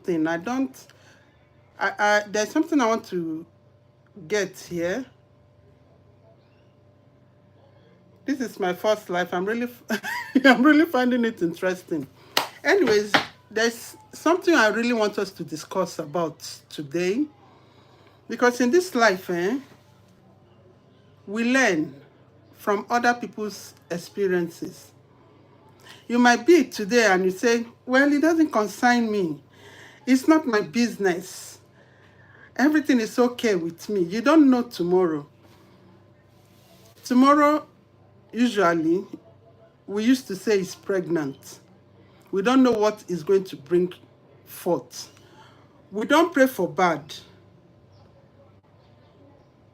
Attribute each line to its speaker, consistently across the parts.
Speaker 1: thing. There's something I want to get here. This is my first life. I'm really, I'm really finding it interesting. Anyways, there's something I really want us to discuss about today. Because in this life, we learn from other people's experiences. You might be today and you say, well, it doesn't concern me. It's not my business. Everything is okay with me. You don't know tomorrow. Tomorrow, usually, we used to say is pregnant. We don't know what is going to bring forth. We don't pray for bad.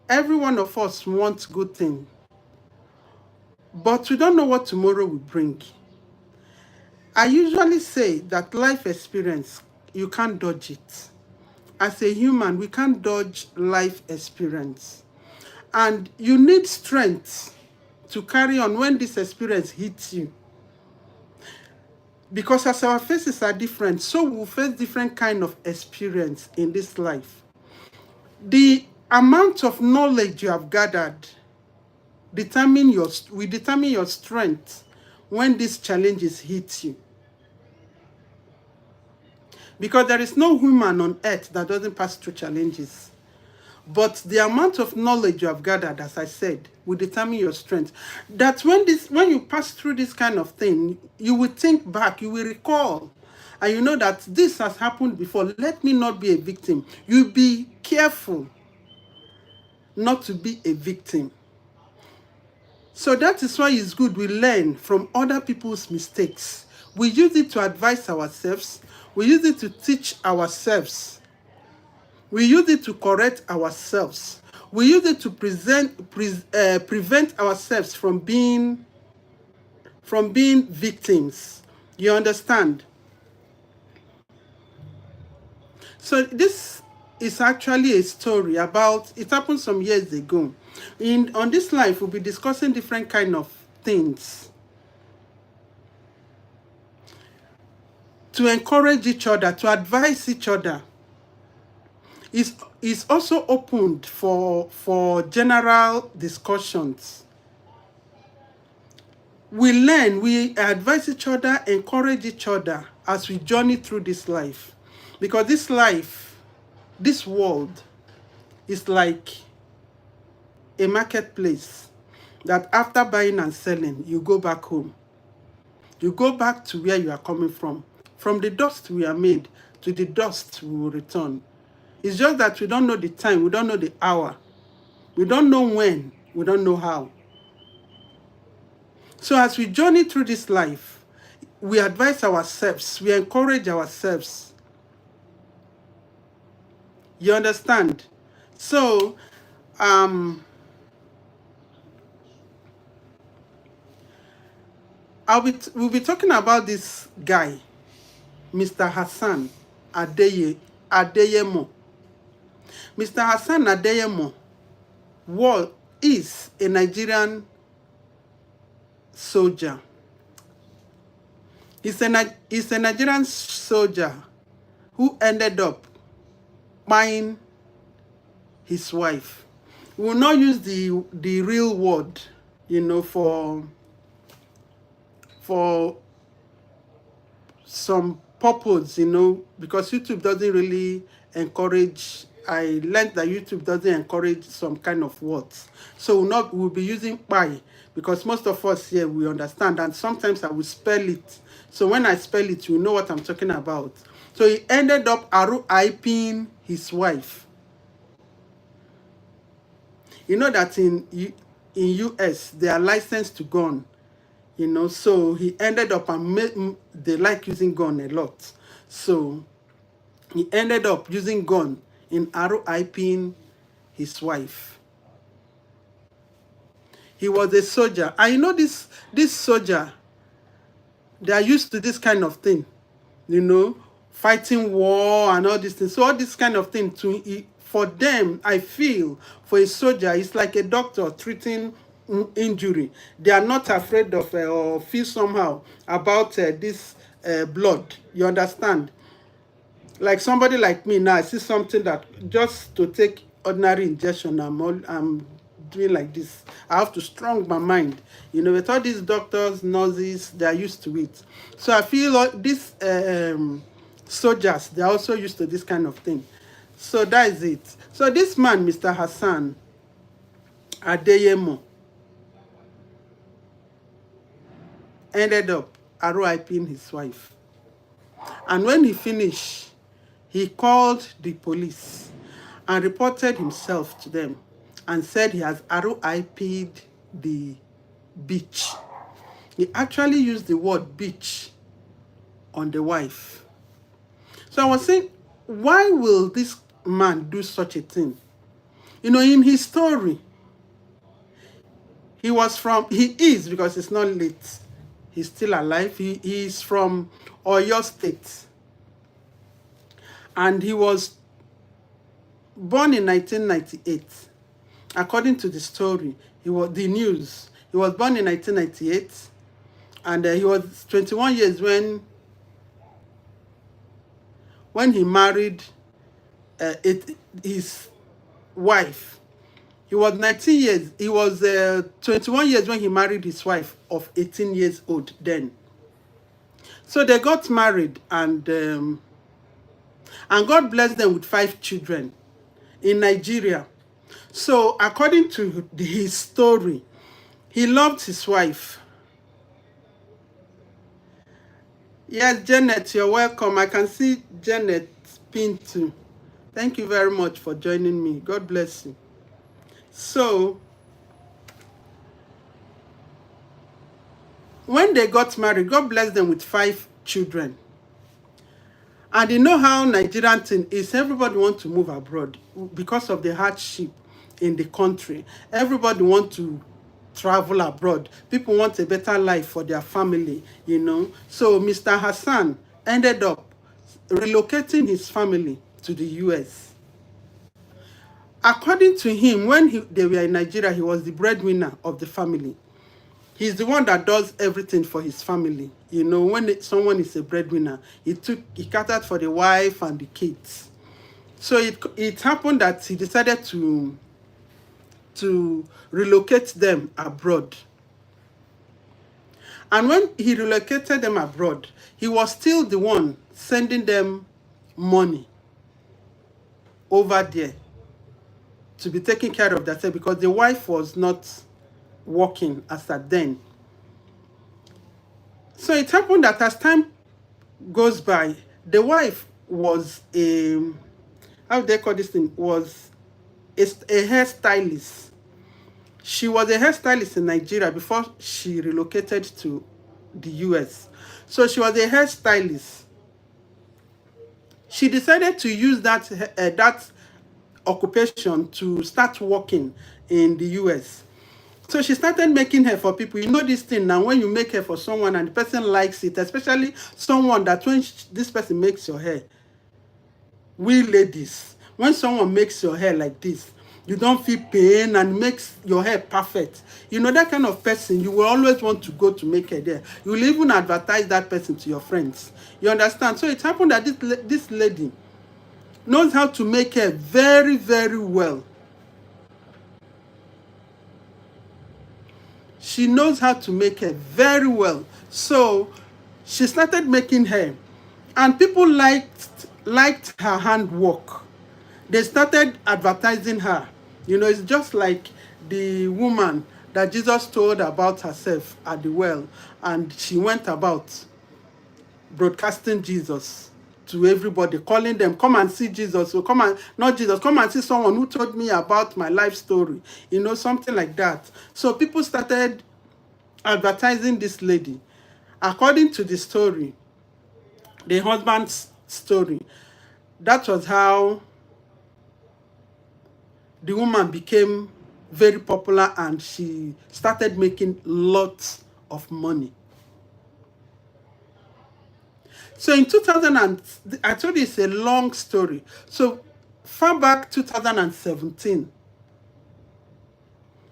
Speaker 1: Every one of us wants good things. But we don't know what tomorrow will bring. I usually say that life experience, you can't dodge it. As a human, we can't dodge life experience. And you need strength to carry on when this experience hits you. Because as our faces are different, so we'll face different kind of experience in this life. The amount of knowledge you have gathered will determine your strength when these challenges hit you. Because there is no human on earth that doesn't pass through challenges. But the amount of knowledge you have gathered, as I said, will determine your strength. That when you pass through this kind of thing, you will think back, you will recall, and you know that this has happened before. Let me not be a victim. You be careful not to be a victim. So that is why it's good we learn from other people's mistakes. We use it to advise ourselves. We use it to teach ourselves. We use it to correct ourselves. We use it to prevent ourselves from being victims. You understand? So this is actually a story about, it happened some years ago. On this life, we'll be discussing different kind of things to encourage each other, to advise each other. Is also opened for general discussions. We learn, we advise each other, encourage each other as we journey through this life. Because this life, this world, is like a marketplace that after buying and selling, you go back home. You go back to where you are coming from. From the dust we are made, to the dust we will return. It's just that we don't know the time, we don't know the hour. We don't know when, we don't know how. So as we journey through this life, we advise ourselves, we encourage ourselves. You understand? So, we'll be talking about this guy, Mr. Hassan Adeyemo. Mr. Hassan Adeyemo is a Nigerian soldier. He's a Nigerian soldier who ended up buying his wife. We will not use the real word, for some purpose, because YouTube doesn't really encourage. I learned that YouTube doesn't encourage some kind of words. So we'll be using buy, because most of us here, we understand, and sometimes I will spell it. So when I spell it, you know what I'm talking about. So he ended up RIPing his wife. You know that in US, they are licensed to gun. So he ended up, and they like using gun a lot. So he ended up using gun in RIPing his wife. He was a soldier. And this soldier, they are used to this kind of thing, fighting war and all these things. So all this kind of thing, for them, I feel, for a soldier, it's like a doctor treating injury. They are not afraid of or feel somehow about this blood. You understand? Like somebody like me now, I see something that just to take ordinary injection, I'm doing like this. I have to strong my mind. With all these doctors, nurses, they are used to it. So I feel like these soldiers, they're also used to this kind of thing. So that is it. So this man, Mr. Hassan Adeyemo, ended up RIPing his wife. And when he finished, he called the police and reported himself to them and said he has RIP'd the beach. He actually used the word beach on the wife. So I was saying, why will this man do such a thing? In his story, he is, because it's not late, he's still alive. He is from Oyo State. And he was born in 1998. According to the story, he was born in 1998, and he was 21 years when he married his wife. He was 19 years. He was 21 years when he married his wife of 18 years old then. So they got married, and God blessed them with 5 children in Nigeria. So according to his story, he loved his wife. Yes, Janet, you're welcome. I can see Janet pinned too. Thank you very much for joining me. God bless you. So, when they got married, God blessed them with 5 children. And you know how Nigerian thing is, everybody wants to move abroad because of the hardship in the country. Everybody wants to travel abroad. People want a better life for their family. So Mr. Hassan ended up relocating his family to the US. According to him, when they were in Nigeria, he was the breadwinner of the family. He's the one that does everything for his family. When someone is a breadwinner, he catered for the wife and the kids. So it happened that he decided to relocate them abroad. And when he relocated them abroad, he was still the one sending them money over there to be taking care of themselves, because the wife was not working as at then. So it happened that as time goes by, the wife was how do they call this thing? Was a hairstylist. She was a hairstylist in Nigeria before she relocated to the US. So she was a hairstylist. She decided to use that occupation to start working in the US. So she started making hair for people. This thing now, when you make hair for someone and the person likes it, especially someone that when this person makes your hair, we ladies, when someone makes your hair like this, you don't feel pain and makes your hair perfect. That kind of person, you will always want to go to make hair there. You will even advertise that person to your friends. You understand? So it happened that this lady knows how to make hair very, very well. She knows how to make hair very well. So she started making hair, and people liked her handwork. They started advertising her. It's just like the woman that Jesus told about herself at the well, and she went about broadcasting Jesus to everybody, calling them, come and see Jesus. So come and see someone who told me about my life story. Something like that. So people started advertising this lady. According to the story, the husband's story, that was how the woman became very popular, and she started making lots of money. So in 2000, I told you it's a long story. So far back 2017,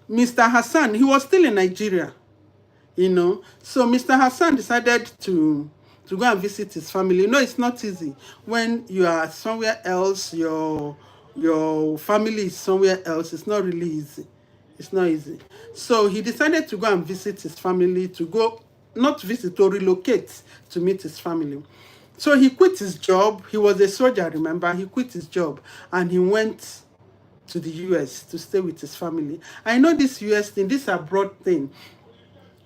Speaker 1: Mr. Hassan, he was still in Nigeria, So Mr. Hassan decided to to go and visit his family. You know, it's not easy when you are somewhere else, your family is somewhere else. It's not really easy. It's not easy. So he decided to go and visit his family, to go, not visit, to relocate to meet his family. So he quit his job. He was a soldier, remember? He quit his job and he went to the US to stay with his family. I know this US thing, this abroad thing,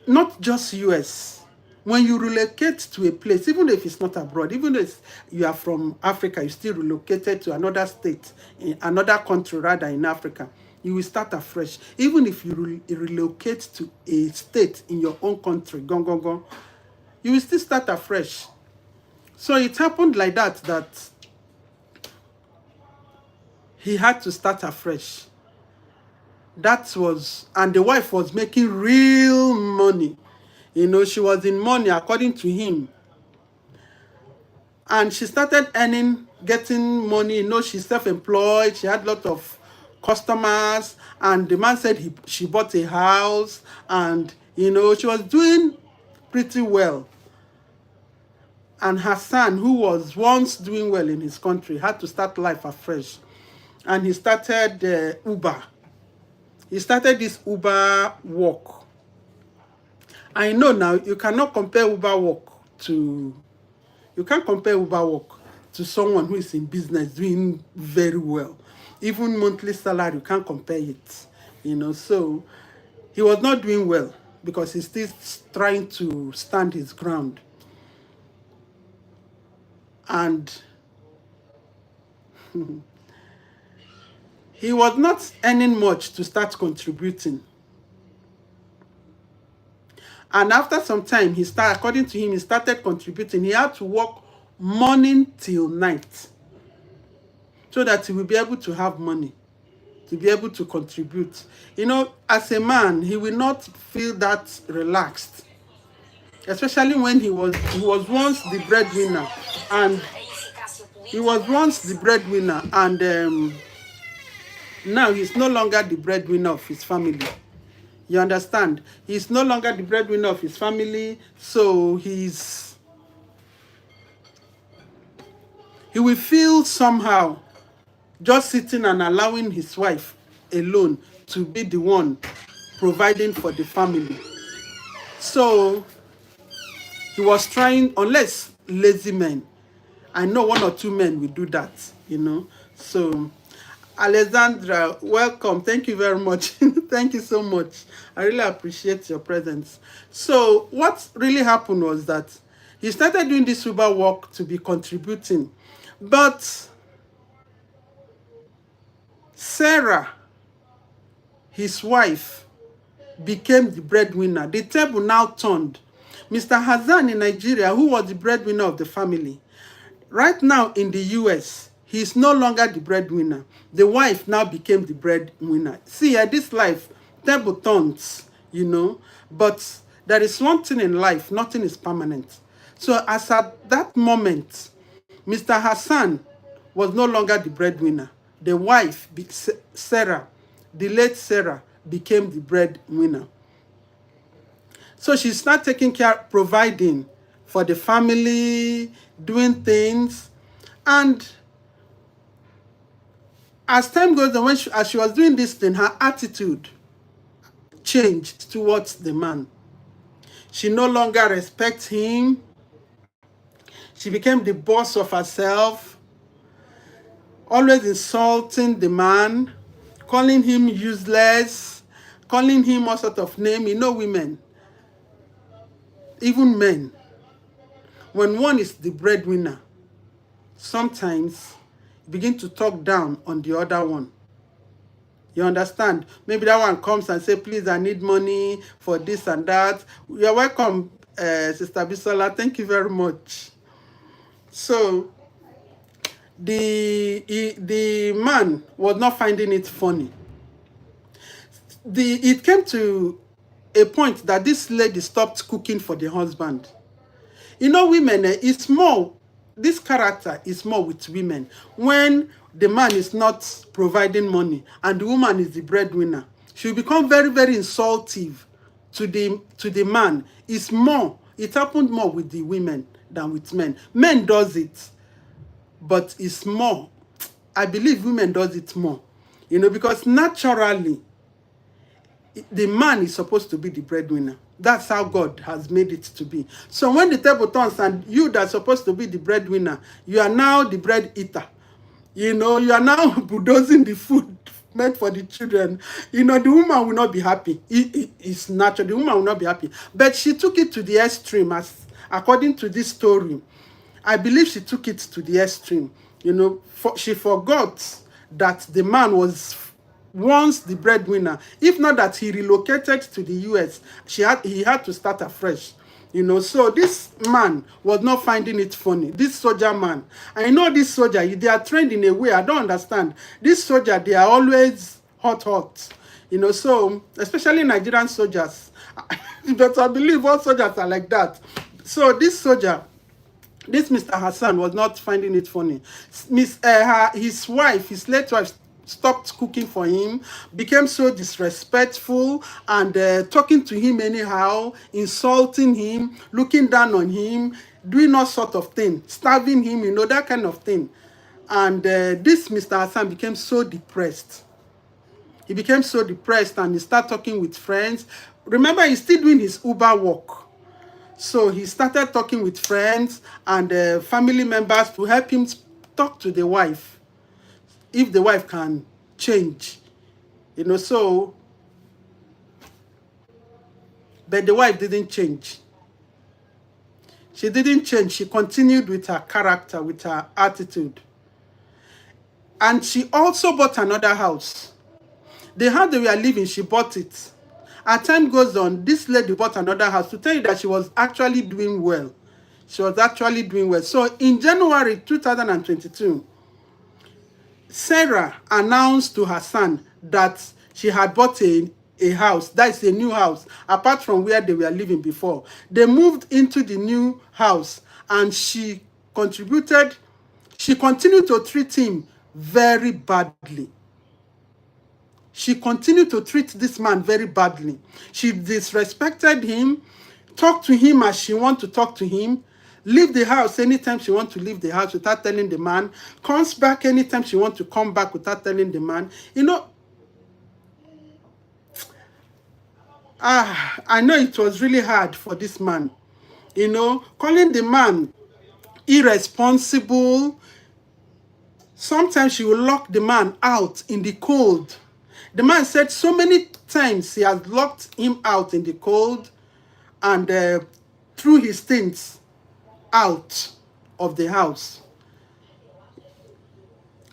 Speaker 1: not just US. When you relocate to a place, even if it's not abroad, even if you are from Africa, you still relocated to another state, in another country rather, in Africa, you will start afresh. Even if you relocate to a state in your own country, you will still start afresh. So it happened like that, that he had to start afresh. That was, and the wife was making real money. You know, she was in money according to him. And she started earning, getting money. You know, she's self-employed. She had a lot of customers. And the man said she bought a house. And, you know, she was doing pretty well. And her son, who was once doing well in his country, had to start life afresh. And he started Uber. He started this Uber work. I know now you cannot compare Uber work to, you can't compare Uber work to someone who is in business doing very well. Even monthly salary, you can't compare it. You know, so he was not doing well because he's still trying to stand his ground. And he was not earning much to start contributing. And after some time, according to him, he started contributing. He had to work morning till night so that he will be able to have money, to be able to contribute. You know, as a man, he will not feel that relaxed, especially when he was once the breadwinner, and now he's no longer the breadwinner of his family. You understand? He's no longer the breadwinner of his family, so he will feel somehow just sitting and allowing his wife alone to be the one providing for the family. So he was trying, unless lazy men. I know one or two men will do that, you know. So Alexandra, welcome. Thank you very much. Thank you so much. I really appreciate your presence. So what really happened was that he started doing this Uber work to be contributing. But Sarah, his wife, became the breadwinner. The table now turned. Mr. Hassan in Nigeria, who was the breadwinner of the family, right now in the US, he is no longer the breadwinner. The wife now became the breadwinner. See, at this life, table turns, you know. But there is one thing in life, nothing is permanent. So as at that moment, Mr. Hassan was no longer the breadwinner. The wife, Sarah, the late Sarah, became the breadwinner. So she started taking care, providing for the family, doing things. And as time goes on, as she was doing this thing, her attitude changed towards the man. She no longer respects him. She became the boss of herself, always insulting the man, calling him useless, calling him all sort of name. You know, women, even men, when one is the breadwinner, sometimes begin to talk down on the other one. You understand? Maybe that one comes and say, please, I need money for this and that. You're welcome, Sister Bisola. Thank you very much. So the man was not finding it funny. It came to a point that this lady stopped cooking for the husband. You know, women, it's more, this character is more with women. When the man is not providing money and the woman is the breadwinner, she will become very, very insultive to the man. It happened more with the women than with men. Men does it, but it's more. I believe women does it more, because naturally, the man is supposed to be the breadwinner. That's how God has made it to be. So when the table turns and you that's supposed to be the breadwinner, you are now the bread eater. You are now bulldozing the food meant for the children. The woman will not be happy. It's natural. The woman will not be happy. But she took it to the extreme, as according to this story. I believe she took it to the extreme. She forgot that the man was once the breadwinner. If not that he relocated to the US, he had to start afresh. So this man was not finding it funny. This soldier man, I know this soldier, they are trained in a way I don't understand. This soldier, they are always hot. So especially Nigerian soldiers, but I believe all soldiers are like that. So this soldier, this Mr. Hassan, was not finding it funny. His wife, his late wife, stopped cooking for him, became so disrespectful, and talking to him anyhow, insulting him, looking down on him, doing all sort of things, starving him, that kind of thing. And this Mr. Hassan became so depressed. He became so depressed, and he started talking with friends. Remember, he's still doing his Uber work. So he started talking with friends and family members to help him talk to the wife, if the wife can change. So, but the wife didn't change. She didn't change. She continued with her character, with her attitude. And she also bought another house. The house they were living, she bought it. As time goes on, this lady bought another house to tell you that she was actually doing well. She was actually doing well. So in January 2022, Sarah announced to her son that she had bought a house. That is a new house, apart from where they were living before. They moved into the new house, and she continued to treat him very badly. She continued to treat this man very badly. She disrespected him, talked to him as she wanted to talk to him, leave the house anytime she wants to leave the house without telling the man, comes back anytime she wants to come back without telling the man. I know it was really hard for this man, calling the man irresponsible. Sometimes she will lock the man out in the cold. The man said so many times he has locked him out in the cold and threw his things out of the house.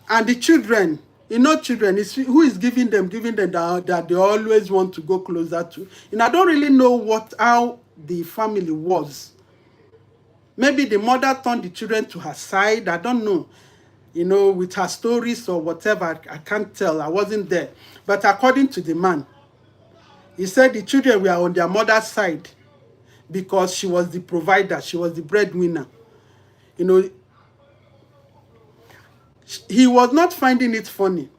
Speaker 1: And the children, children, who is giving them that they always want to go closer to. I don't really know how the family was. Maybe the mother turned the children to her side. I don't know. With her stories or whatever, I can't tell. I wasn't there. But according to the man, he said the children were on their mother's side because she was the provider. She was the breadwinner. He was not finding it funny.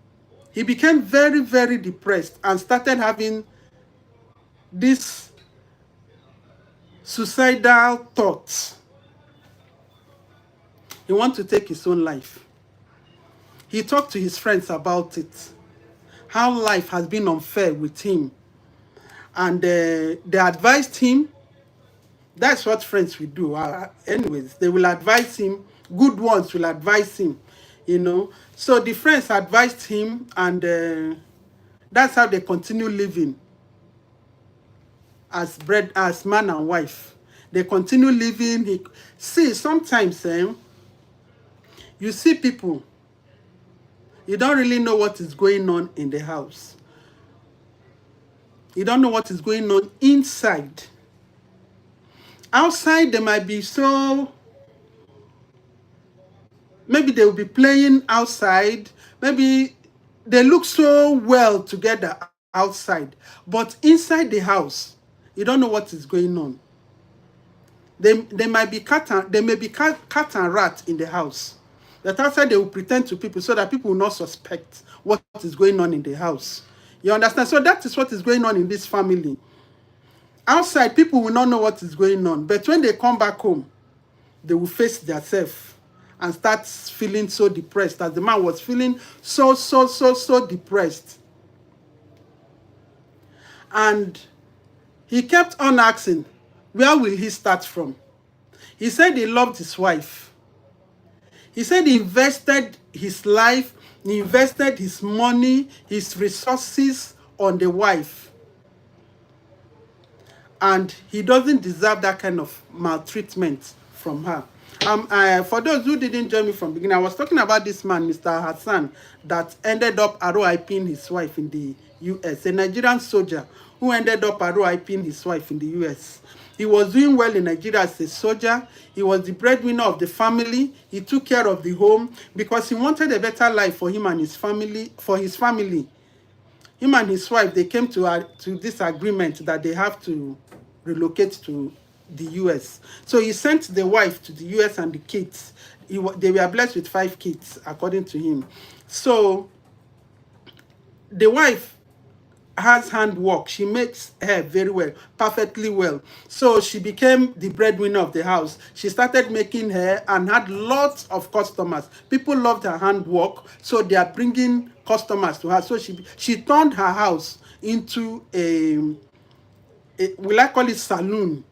Speaker 1: He became very, very depressed and started having these suicidal thoughts. He wanted to take his own life. He talked to his friends about it, how life has been unfair with him. And they advised him. That's what friends will do. Anyways, they will advise him. Good ones will advise him, So the friends advised him, and that's how they continue living as man and wife. They continue living. See, sometimes you see people, you don't really know what is going on in the house. You don't know what is going on inside. Outside, they might be maybe they will be playing outside. Maybe they look so well together outside. But inside the house, you don't know what is going on. They might be cat and rat in the house. That outside they will pretend to people so that people will not suspect what is going on in the house. You understand? So that is what is going on in this family. Outside, people will not know what is going on. But when they come back home, they will face themselves and start feeling so depressed, as the man was feeling so depressed. And he kept on asking, where will he start from? He said he loved his wife. He said he invested his life, he invested his money, his resources on the wife. And he doesn't deserve that kind of maltreatment from her. For those who didn't join me from the beginning, I was talking about this man, Mr. Hassan, that ended up ROIPing his wife in the US, a Nigerian soldier who ended up ROIPing his wife in the US. He was doing well in Nigeria as a soldier. He was the breadwinner of the family. He took care of the home because he wanted a better life for him and his family, for his family. Him and his wife, they came to this agreement that they have to relocate to the US. So he sent the wife to the US and the kids. They were blessed with 5 kids, according to him. So the wife has handwork. She makes hair very well, perfectly well. So she became the breadwinner of the house. She started making hair and had lots of customers. People loved her handwork, so they are bringing customers to her. So she turned her house into a will I call it saloon?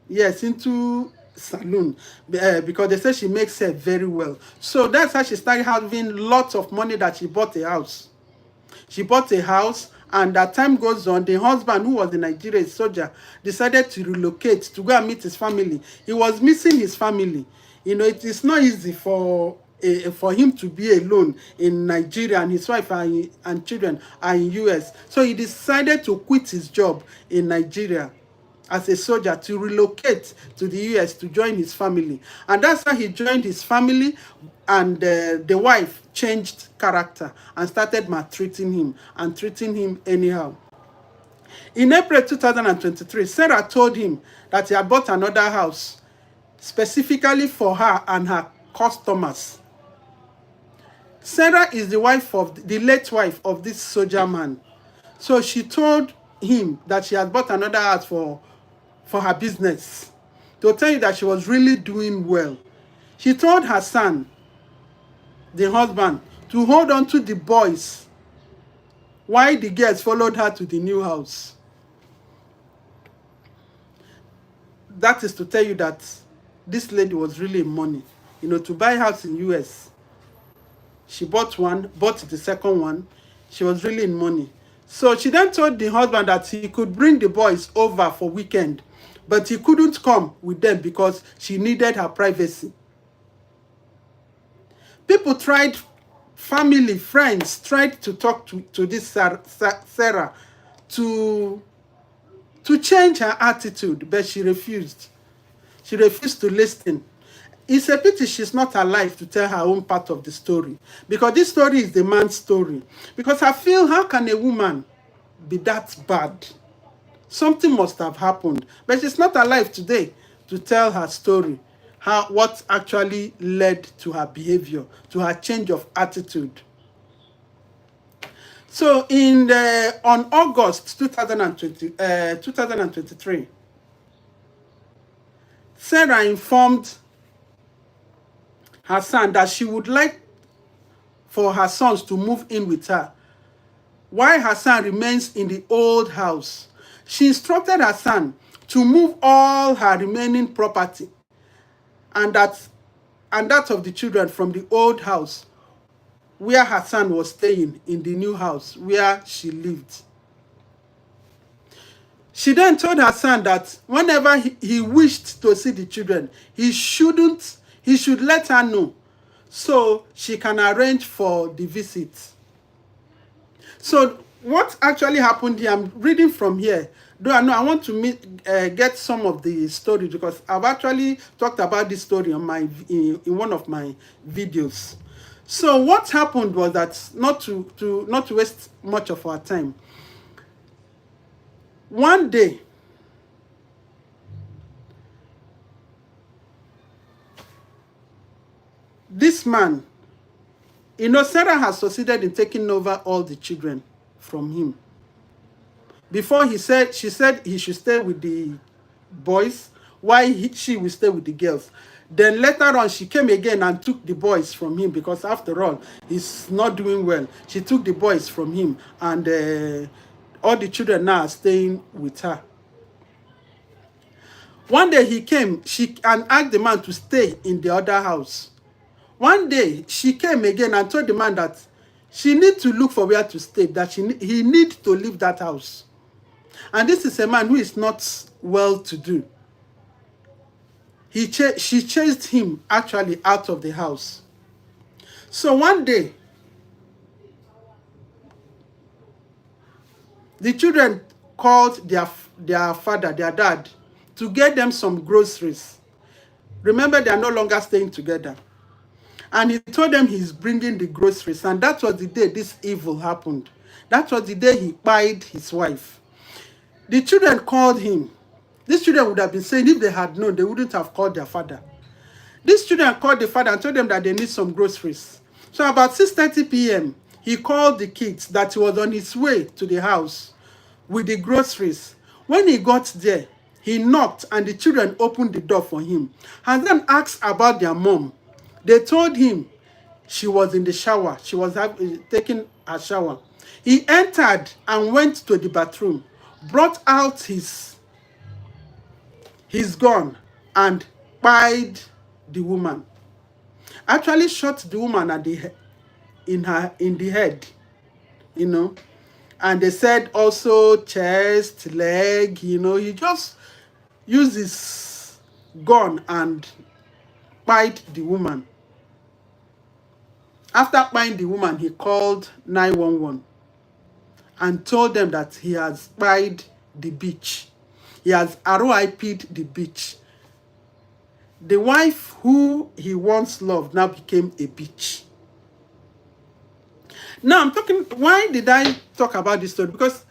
Speaker 1: Yes, into saloon, because they say she makes hair very well. So that's how she started having lots of money, that she bought a house. She bought a house, and as time goes on, the husband, who was a Nigerian soldier, decided to relocate to go and meet his family. He was missing his family. You know, it is not easy for him to be alone in Nigeria, and his wife and children are in US. So he decided to quit his job in Nigeria as a soldier to relocate to the US to join his family. And that's how he joined his family, and the wife changed character and started maltreating him and treating him anyhow. In April 2023, Sarah told him that he had bought another house specifically for her and her customers. Sarah is the wife of the late wife of this soldier man. So she told him that she had bought another house for her business, to tell you that she was really doing well. She told her son, the husband, to hold on to the boys while the girls followed her to the new house. That is to tell you that this lady was really in money. You know, to buy a house in US, she bought one, bought the second one. She was really in money. So she then told the husband that he could bring the boys over for weekend, but he couldn't come with them because she needed her privacy. People tried, family, friends tried to talk to this Sarah to change her attitude, but she refused. She refused to listen. It's a pity she's not alive to tell her own part of the story, because this story is the man's story. Because I feel, how can a woman be that bad? Something must have happened, but she's not alive today to tell her story, what actually led to her behavior, to her change of attitude. So on August 2023, Sarah informed her son that she would like for her sons to move in with her, while her son remains in the old house. She instructed her son to move all her remaining property and that of the children from the old house where her son was staying in the new house where she lived. She then told her son that whenever he wished to see the children, he should let her know so she can arrange for the visit. So what actually happened here, I'm reading from here, though I know I want to get some of the story, because I've actually talked about this story on in one of my videos. So what happened was that, not to waste much of our time, one day this man, you know, Sarah has succeeded in taking over all the children from him. Before she said he should stay with the boys, while she will stay with the girls. Then later on, she came again and took the boys from him, because after all, he's not doing well. She took the boys from him, and all the children now are staying with her. One day he came, she and asked the man to stay in the other house. One day she came again and told the man that she need to look for where to stay, that he need to leave that house. And this is a man who is not well to do. She chased him actually out of the house. So one day, the children called their father, their dad, to get them some groceries. Remember, they are no longer staying together. And he told them he's bringing the groceries. And that was the day this evil happened. That was the day he spied his wife. The children called him. These children would have been saying, if they had known, they wouldn't have called their father. These children called the father and told them that they need some groceries. So about 6:30 p.m., he called the kids that he was on his way to the house with the groceries. When he got there, he knocked and the children opened the door for him and then asked about their mom. They told him she was in the shower. She was taking a shower. He entered and went to the bathroom, brought out his gun and spied the woman. Actually shot the woman at in the head, you know. And they said also chest, leg, you know. He just used his gun and spied the woman. After spying the woman, he called 911 and told them that he has spied the beach. He has RIP'd the beach. The wife who he once loved now became a bitch. Now I'm talking, why did I talk about this story? Because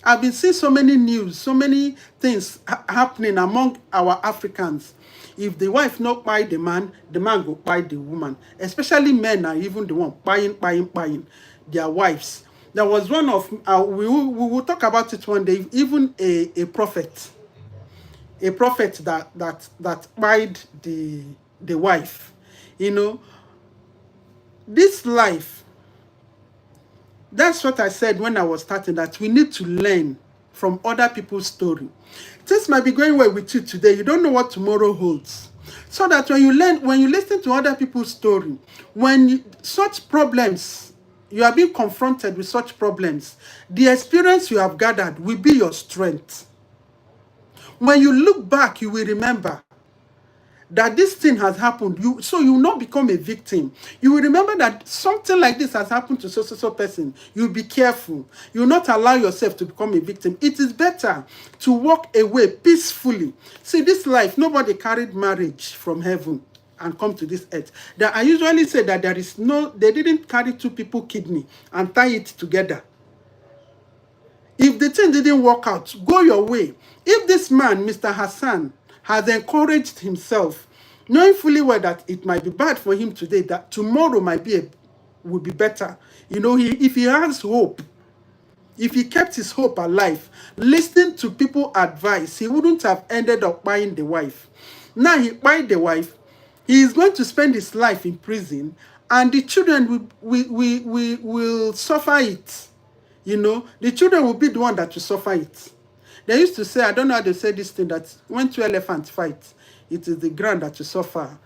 Speaker 1: I've been seeing so many news, so many things happening among our Africans. If the wife not buy the man go buy the woman. Especially men are even the one buying their wives. There was one of, we will talk about it one day, even a prophet that buyed the wife. You know, this life, that's what I said when I was starting, that we need to learn from other people's story. This might be going well with you today. You don't know what tomorrow holds. So that when you listen to other people's story, such problems, you are being confronted with such problems, the experience you have gathered will be your strength. When you look back, you will remember that this thing has happened. So you will not become a victim. You will remember that something like this has happened to so person. You'll be careful. You will not allow yourself to become a victim. It is better to walk away peacefully. See, this life, nobody carried marriage from heaven and come to this earth. I usually say that they didn't carry two people kidney and tie it together. If the thing didn't work out, go your way. If this man, Mr. Hassan, has encouraged himself, knowing fully well that it might be bad for him today, that tomorrow will be better. You know, if he has hope, if he kept his hope alive, listening to people's advice, he wouldn't have ended up buying the wife. Now he bought the wife. He is going to spend his life in prison, and the children will suffer it. You know, the children will be the one that will suffer it. They used to say, I don't know how they say this thing, that when two elephants fight, it is the ground that will suffer.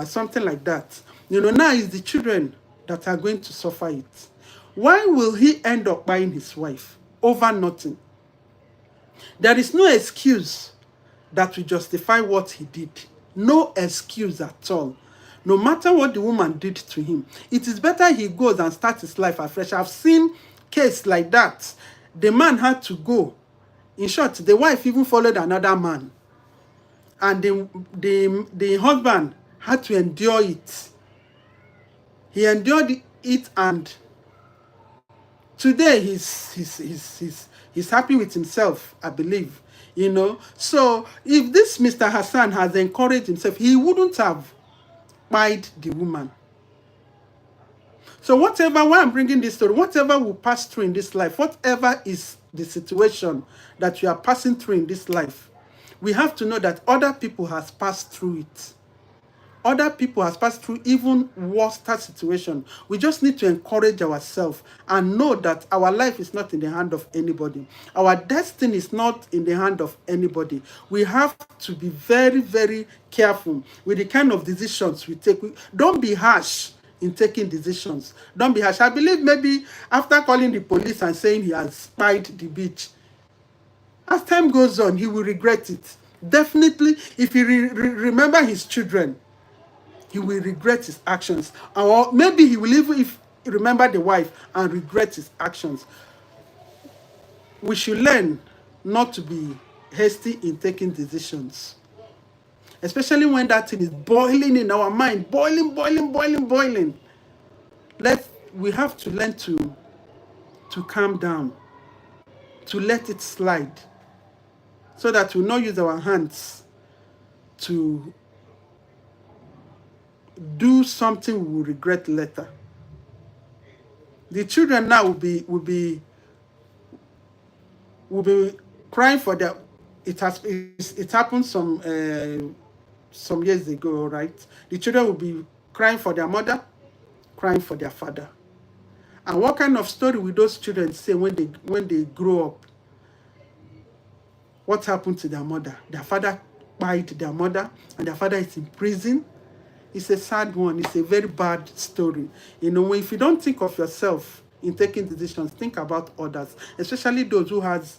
Speaker 1: Something like that. You know, now it's the children that are going to suffer it. Why will he end up buying his wife over nothing? There is no excuse that will justify what he did. No excuse at all. No matter what the woman did to him, it is better he goes and starts his life afresh. I've seen case like that. The man had to go. In short, the wife even followed another man. And the husband had to endure it. He endured it, and today he's happy with himself, I believe. You know. So if this Mr. Hassan has encouraged himself, he wouldn't have spied the woman. So why I'm bringing this story, whatever we pass through in this life, whatever is the situation that you are passing through in this life, we have to know that other people has passed through it. Other people has passed through even worse situation. We just need to encourage ourselves and know that our life is not in the hand of anybody. Our destiny is not in the hand of anybody. We have to be very, very careful with the kind of decisions we take. Don't be harsh in taking decisions. Don't be harsh. I believe maybe after calling the police and saying he has spied the beach, as time goes on, he will regret it. Definitely, if he remember his children, he will regret his actions. Or maybe he will even if remember the wife and regret his actions. We should learn not to be hasty in taking decisions. Especially when that thing is boiling in our mind. Boiling, boiling, boiling, boiling. We have to learn to calm down. To let it slide. So that we will not use our hands to do something we will regret later. The children now will be crying for their. It happened some years ago, right? The children will be crying for their mother, crying for their father. And what kind of story will those children say when they grow up? What happened to their mother? Their father spied their mother, and their father is in prison. It's a sad one. It's a very bad story. You know, if you don't think of yourself in taking decisions, think about others, especially those who has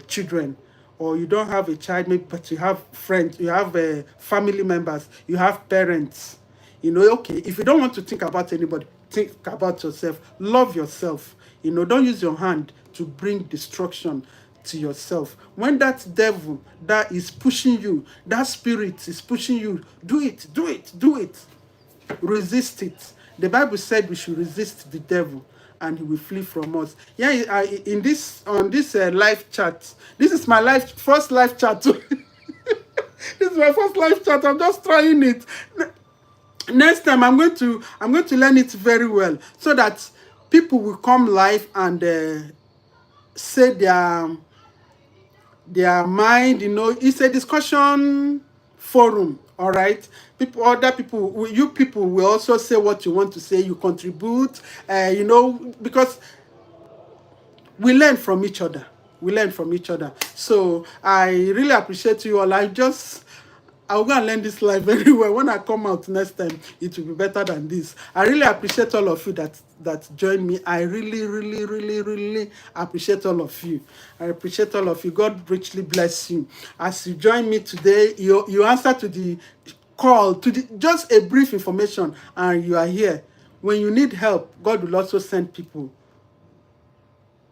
Speaker 1: children, or you don't have a child, maybe, but you have friends, you have family members, you have parents. You know, okay, if you don't want to think about anybody, think about yourself. Love yourself. You know, don't use your hand to bring destruction to yourself. When that devil that is pushing you, that spirit is pushing you, do it, do it, do it. Resist it. The Bible said we should resist the devil and he will flee from us. Yeah, on this live chat, this is my first live chat too. This is my first live chat. I'm just trying it. Next time I'm going to learn it very well so that people will come live and say their mind. You know, it's a discussion forum. All right, other people, you people will also say what you want to say. You contribute, you know, because we learn from each other. We learn from each other. So I really appreciate you all. I'll go and learn this life very well. When I come out next time, it will be better than this. I really appreciate all of you that join me. I really, really, really, really appreciate all of you. I appreciate all of you. God richly bless you. As you join me today, you answer to the call, just a brief information, and you are here. When you need help, God will also send people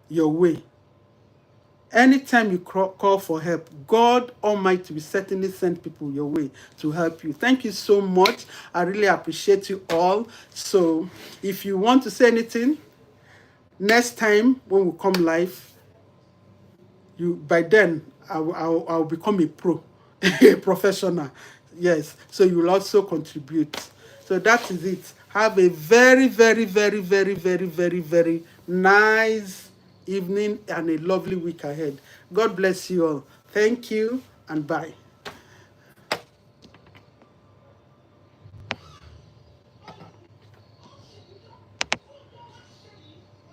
Speaker 1: your way. Anytime you call for help, God Almighty will certainly send people your way to help you. Thank you so much. I really appreciate you all. So if you want to say anything, next time when we come live, by then I'll become a pro, a professional. Yes. So you will also contribute. So that is it. Have a very, very, very, very, very, very, very nice evening and a lovely week ahead. God bless you all. Thank you and bye.